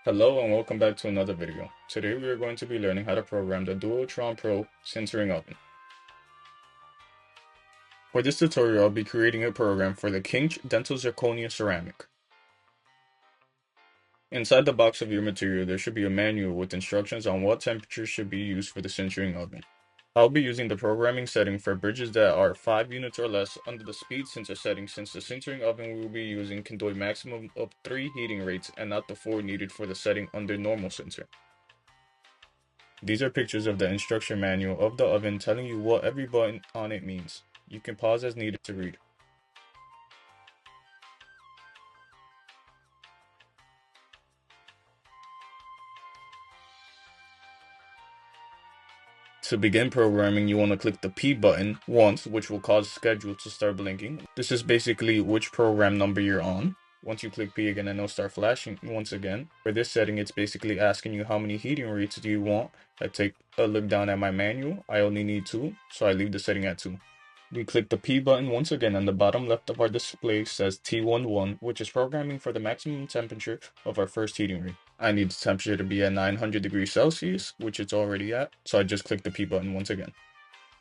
Hello and welcome back to another video. Today we are going to be learning how to program the Duotron Pro sintering oven. For this tutorial, I'll be creating a program for the King Dental Zirconia ceramic. Inside the box of your material, there should be a manual with instructions on what temperature should be used for the sintering oven. I'll be using the programming setting for bridges that are 5 units or less under the speed sensor setting, since the sintering oven we will be using can do a maximum of 3 heating rates and not the 4 needed for the setting under normal sensor. These are pictures of the instruction manual of the oven telling you what every button on it means. You can pause as needed to read. To begin programming, you want to click the P button once, which will cause schedule to start blinking. This is basically which program number you're on. Once you click P again, and it'll start flashing once again. For this setting, it's basically asking you how many heating rates do you want. I take a look down at my manual. I only need 2, so I leave the setting at 2. We click the P button once again, and the bottom left of our display says T11, which is programming for the maximum temperature of our first heating rate. I need the temperature to be at 900 degrees Celsius, which it's already at, so I just click the P button once again.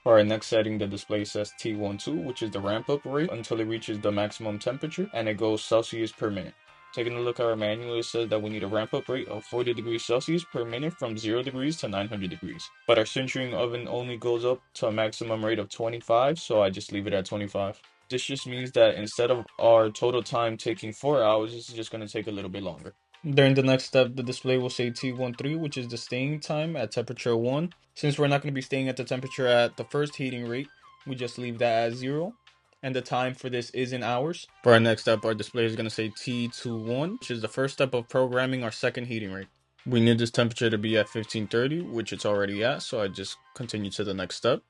For our next setting, the display says T12, which is the ramp up rate until it reaches the maximum temperature, and it goes Celsius per minute. Taking a look at our manual, it says that we need a ramp up rate of 40 degrees Celsius per minute from 0 degrees to 900 degrees. But our sintering oven only goes up to a maximum rate of 25, so I just leave it at 25. This just means that instead of our total time taking 4 hours, this is just going to take a little bit longer. During the next step, the display will say T13, which is the staying time at temperature 1. Since we're not going to be staying at the temperature at the first heating rate, we just leave that at 0. And the time for this is in hours. For our next step, our display is going to say T21, which is the first step of programming our second heating rate. We need this temperature to be at 1530, which it's already at, so I just continue to the next step.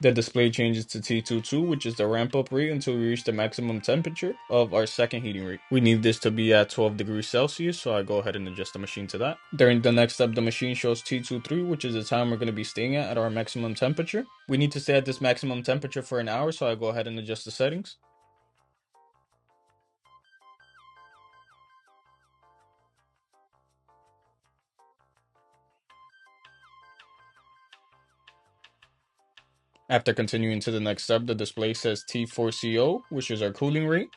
The display changes to T22, which is the ramp up rate until we reach the maximum temperature of our second heating rate. We need this to be at 12 degrees Celsius, so I go ahead and adjust the machine to that. During the next step, the machine shows T23, which is the time we're going to be staying at our maximum temperature. We need to stay at this maximum temperature for an hour, so I go ahead and adjust the settings. After continuing to the next step, the display says T4CO, which is our cooling rate.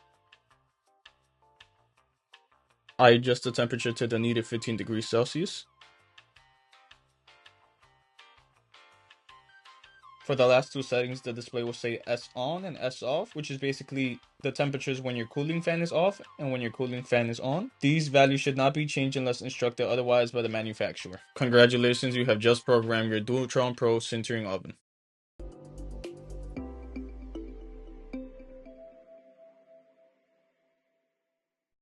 I adjust the temperature to the needed 15 degrees Celsius. For the last two settings, the display will say S on and S off, which is basically the temperatures when your cooling fan is off and when your cooling fan is on. These values should not be changed unless instructed otherwise by the manufacturer. Congratulations, you have just programmed your Duotron Pro sintering oven.